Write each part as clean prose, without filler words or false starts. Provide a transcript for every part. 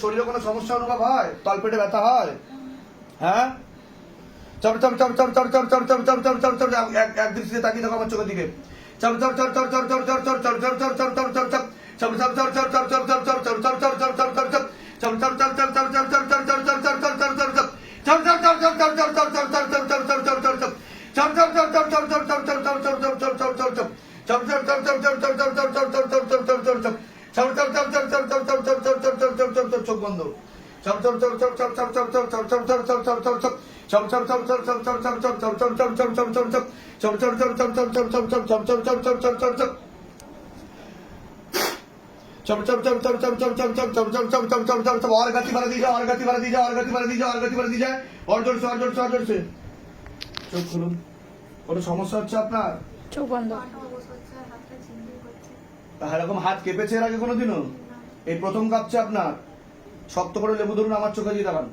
শরীরে কোনো সমস্যা অনুভব হয়? তলপেটে ব্যথা হয়? হ্যাঁ, এক দৃষ্টিতে তাকিয়ে দেখো আমার চোখের দিকে। চোখ বন্ধ। और गति बढ़ा दी जाए, और गति बढ़ा दी जाए, और गति बढ़ा दी जाए, और गति बढ़ा दी जाए, और जोर से, और जोर से, और जोर से। চোখ খুলুন। কোনো সমস্যা হচ্ছে আপনার? চোখ বন্ধ। পাটা অবশ হচ্ছে, হাতটা ঝিমঝিম করছে। এরকম হাত কেঁপেছে এর আগে কোনোদিনও? এই প্রথম কাঁপছে আপনার? শক্ত করে লেবু ধরুন, আমার চোখে দিয়ে তাকান।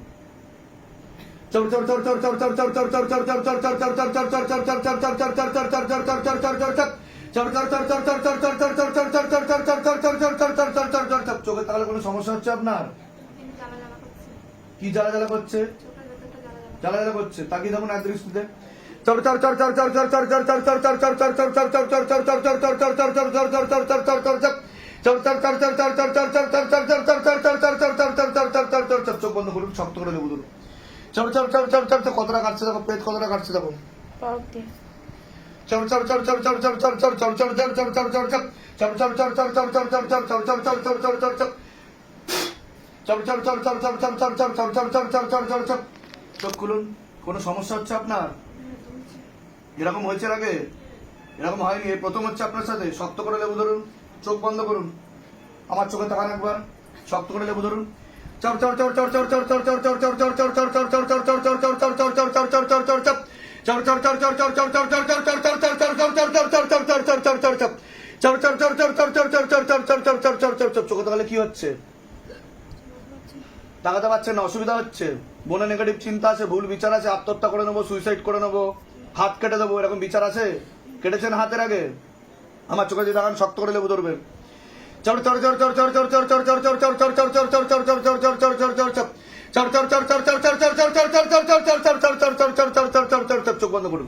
চোখে তাকালে কোনো সমস্যা হচ্ছে আপনার? কিন্তু জ্বালা জ্বালা করছে। কি জ্বালা জ্বালা করছে? চোখের ভেতরটা জ্বালা জ্বালা। জ্বালা জ্বালা করছে, তাকিয়ে দেখুন এক দৃষ্টিতে। চোখ বন্ধ করুন, শক্ত করে লেবু ধরুন। কতটা কাটছে দেখো, পেট কতটা কাটছে দেখো। পাও দিয়ে। চোখ খুলুন। কোনো সমস্যা হচ্ছে আপনার? এরকম হয়েছে এর আগে? এরকম হয়নি, এই প্রথম হচ্ছে আপনার সাথে। শক্ত করে লেবু ধরুন, চোখ বন্ধ করুন, আমার চোখে তাকান একবার। শক্ত করে লেবু ধরুন। চোখে তাকালে কি হচ্ছে? তাকাতে পারছেন না, অসুবিধা হচ্ছে? মনে নেগেটিভ চিন্তা আছে, ভুল বিচার আছে, আত্মহত্যা করে নেবো, সুইসাইড করে নেবো, হাত কেটে দেবো, এরকম বিচার আছে? কেটেছেন হাতের আগে? আমার চোখে দিয়ে তাকান, শক্ত করে লেবু ধরবেন। চোখ বন্ধ করুন।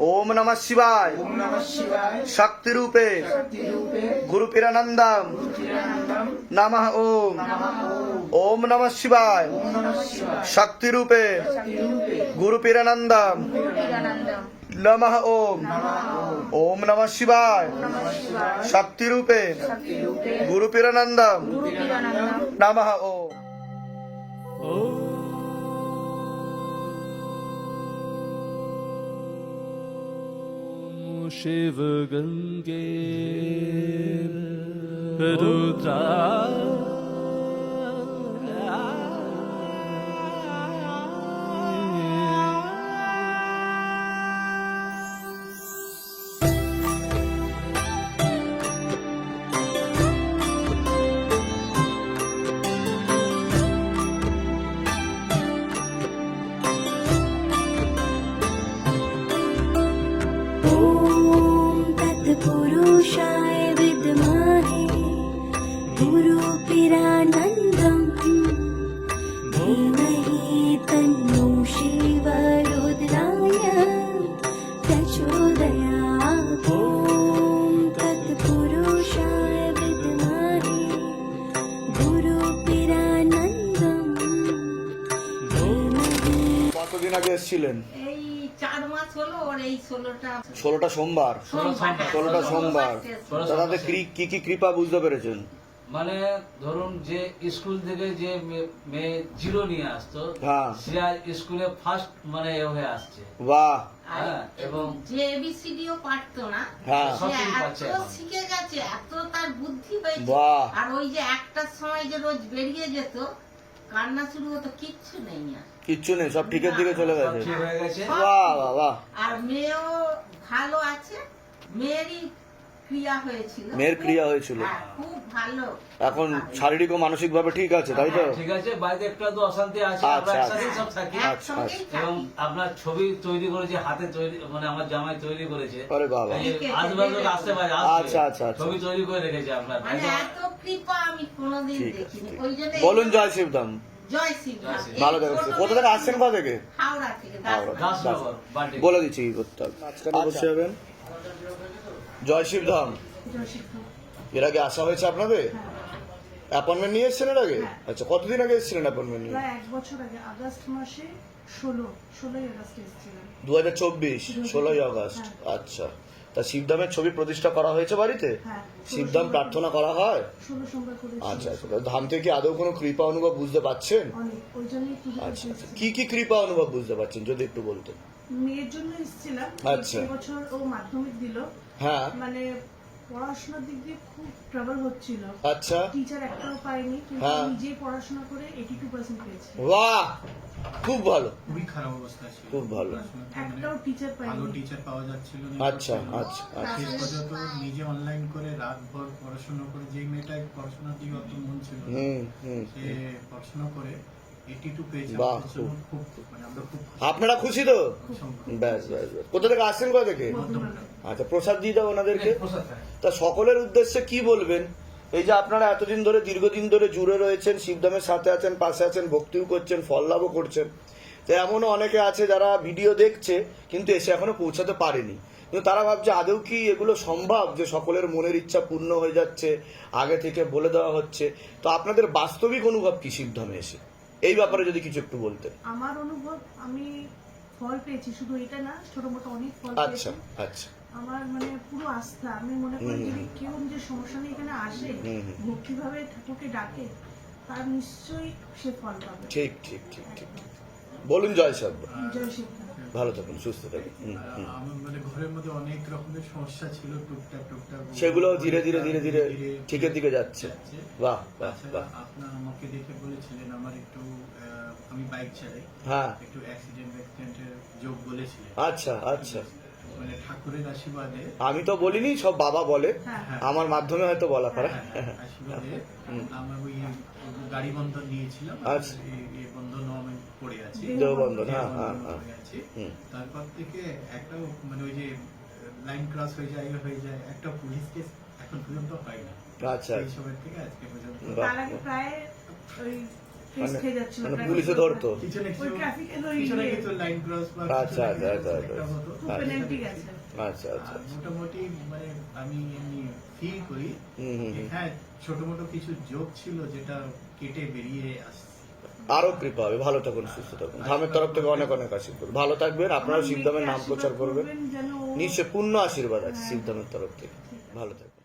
ओम नमः शिवाय ओम नमः शिवाय शक्ति रूपे शक्ति रूपे गुरुपिरानंदम चिरानंदम नमः ओम नमः ओम नमः शिवाय ओम नमः शिवाय शक्ति रूपे शक्ति रूपे गुरुपिरानंदम नमः ओम ओम नमः शिवाय शक्ति रूपे गुरुपिरानंदम नमः ओम शिव गंगे रुद्रा ॐ तत्पुरुषाय विद्महे गुरुपिरानन्दम् धीमहि तन्नो शिवरुद्राय प्रचोदयात् ॐ तत्पुरुषाय विद्महे गुरुपिरानन्दम् धीमहि কতদিন আগে এসেছিলেন? এই 4 মাস হলো ওর এই 16টা 16টা সোমবার। 16টা সোমবার। দাদাতে কি কি কৃপা বুঝতে পেরেছেন? মানে ধরুন যে স্কুল থেকে যে মেয়ে জিরো নিয়ে আসতো হ্যাঁ। সে আজ স্কুলে ফার্স্ট মানে এ হয়ে আসছে। বাহ হ্যাঁ, এবং যে এবিসিডিও পারতো না হ্যাঁ। সে সবকিছু পাচ্ছে এত এখন। শিখে গেছে, এত তার বুদ্ধি হয়েছে। বাহ। আর ওই যে একটার সময় যে রোজ বেরিয়ে যেত, কান্না শুরু হতো, কিচ্ছু নেই আর। কিচ্ছু নেই, সব ঠিকের দিকে চলে সব গেছে। ঠিক হয়ে গেছে। বাহ বাহ বাহ। আর মেয়েও ভালো আছে, মেয়েরই ক্রিয়া হয়েছিল। মেয়ের ক্রিয়া হয়েছিল। হ্যাঁ, খুব ভালো। এখন শারীরিক ও মানসিক ভাবে ঠিক আছে, তাই তো? ঠিক আছে, বাড়িতে একটু তো অশান্তি আছে, আচ্ছা, আমরা একসাথেই সব থাকি। একসঙ্গেই এবং থাকি। আপনার ছবি তৈরি করেছে, হাতে তৈরি, মানে আমার জামাই তৈরি করেছে। আরে বাবা। আজবাজুক আসতে পারে, আচ্ছা, আচ্ছা, আচ্ছা। ছবি তৈরি করে রেখেছে আপনার। মানে এত কৃপা আমি কোনোদিন ঠিক আছে, দেখিনি। ঠিক ওই জন্য বলুন জয় শিবধাম। জয় শিব। জয় শিব। ভালো দেখেন। কোথা থেকে আসছেন, কোথা থেকে? হাওড়া থেকে হাওড়া। দাসনগর বাড়ি। বলে দিচ্ছি কি করতে হবে। মাঝখানে বসে যাবেন। জয় শিবধাম। এর আগে আসা হয়েছে আপনাদের? অ্যাপয়েন্টমেন্ট নিয়ে এসেছেন এর আগে? আচ্ছা, কতদিন আগে এসেছিলেন অ্যাপয়েন্টমেন্ট নিয়ে? প্রায় 1 বছর আগে আগস্ট মাসে 16ই আগস্ট এসেছিলাম। 2024 16ই আগস্ট। আচ্ছা, তা শিবধামের ছবি প্রতিষ্ঠা করা হয়েছে বাড়িতে? হ্যাঁ, শিবধাম প্রার্থনা করা হয়? 16 সোমবার করেছি। আচ্ছা আচ্ছা, তা ধাম থেকে কি আদৌ কোনো কৃপা অনুভব বুঝতে পাচ্ছেন? অনেক, ওই জন্যই পুজো আচ্ছা করতে আচ্ছা, এসেছি। কি কি কৃপা অনুভব বুঝতে পাচ্ছেন যদি একটু বলতেন? মেয়ের জন্য এসেছিলাম। আচ্ছা। এবছর ও মাধ্যমিক দিল, হ্যাঁ। মানে পড়াশোনার দিক দিয়ে খুব ট্রাবল হচ্ছিল। আচ্ছা। টিচার একটাও পাইনি, কিন্তু হ্যাঁ। নিজেই পড়াশোনা করে 82% পেয়েছে। বাহ, খুব ভালো, খুবই খারাপ অবস্থা ছিল, খুব ভালো। পড়াশোনাতে মানে একটাও টিচার ভালো পাইনি। টিচার পাওয়া যাচ্ছিল না। আচ্ছা আচ্ছা আচ্ছা। শেষ পর্যন্ত নিজে অনলাইন করে রাতভর পড়াশোনা করে, যে মেয়েটাই পড়াশোনার দিকে অত মন ছিল না, হুম হুম। সে পড়াশোনা করে 82 পেয়েছে। বাহ, আমাদের জন্য খুব মানে আমরা খুব খুশি। আপনারা খুশি তো? অসম্ভব। ব্যাস ব্যাস ব্যাস। কোথা থেকে আসছেন, কোথা থেকে? আচ্ছা, প্রসাদ দিয়ে দাও ওনাদেরকে। প্রসাদ খায়। তা সকলের উদ্দেশ্যে কি বলবেন? এই যে আপনারা এতদিন ধরে, দীর্ঘদিন ধরে জুড়ে রয়েছেন, শিবধামের সাথে আছেন, পাশে আছেন, ভক্তিও করছেন, ফল লাভও করছেন। তো এমনও অনেকে আছে যারা ভিডিও দেখছে কিন্তু এসে এখনো পৌঁছাতে পারেনি, কিন্তু তারা ভাবছে আদৌ কি এগুলো সম্ভব যে সকলের মনের ইচ্ছা পূর্ণ হয়ে যাচ্ছে, আগে থেকে বলে দেওয়া হচ্ছে। তো আপনাদের বাস্তবিক অনুভব কি শিবধামে এসে, এই ব্যাপারে যদি কিছু একটু বলতেন। আমার অনুভব, আমি ফল পেয়েছি, শুধু এটা না, ছোট মোটো অনেক ফল আচ্ছা পেয়েছি। আচ্ছা। আমার মানে পুরো আস্থা, আমি মনে করি যদি কেউ নিজের সমস্যা নিয়ে এখানে আসে, ভক্তিভাবে ঠাকুরকে ডাকে, তার নিশ্চয়ই সে ফল পাবে। ঠিক ঠিক ঠিক ঠিক। বলুন জয় সব। জয় শিবধাম। ভালো থাকুন, সুস্থ থাকুন। আমার মানে ঘরের মধ্যে অনেক রকমের সমস্যা ছিল, টুকটাক টুকটাক, সেগুলো ধীরে ধীরে ধীরে ধীরে ঠিকের দিকে যাচ্ছে। বাহ বাহ তাছাড়া বাহ। আপনার আমাকে দেখে বলেছিলেন আমার একটু আমি বাইক চালাই, হ্যাঁ। একটু অ্যাক্সিডেন্টের যোগ বলেছিলেন। আচ্ছা আচ্ছা। মানে ঠাকুরের আশীর্বাদে, আমি তো বলিনি, সব বাবা বলে, হ্যাঁ। আমার মাধ্যমে হয়তো বলা করা। আশীর্বাদে আমার ওই গাড়ি বন্ধন নিয়েছিলাম। আচ্ছা। এই বন্ধনও আমি পড়ে আছি, দেহবন্ধন, হ্যাঁ দেহ হ্যাঁ বন্ধন হ্যাঁ। পড়ে আছি। হুম। তারপর থেকে একটা মানে ওই যে লাইন ক্রস হয়ে যায় একটা পুলিশ কেস এখন পর্যন্ত হয় না। আচ্ছা এই সময় থেকে আজকে পর্যন্ত। বাহ। তার আগে প্রায় ওই কেস খেয়ে যাচ্ছিল মানে traffic পুলিশে এর ধরতো পিছনে ওই কিছু ট্রাফিকের ওই পিছনে কিছু লাইন ক্রস বা আচ্ছা, আচ্ছা, আচ্ছা, আচ্ছা। একটা হতো। খুব পেনাল্টি গেছে। আচ্ছা আচ্ছা আর মোটামুটি মানে আমি এমনি ফিল করি হুম, হুম, যে হুম। হ্যাঁ ছোট মোটো কিছু যোগ ছিল যেটা কেটে বেরিয়ে আসছে। আরো কৃপা হবে, ভালো থাকুন, সুস্থ থাকুন। ধামের তরফ থেকে অনেক অনেক আশীর্বাদ, ভালো থাকবেন, আপনারা শিবধামের নাম প্রচার করবেন, যেন ও- নিশ্চয় পূর্ণ আশীর্বাদ আছে শিবধামের তরফ থেকে। ভালো থাকবেন।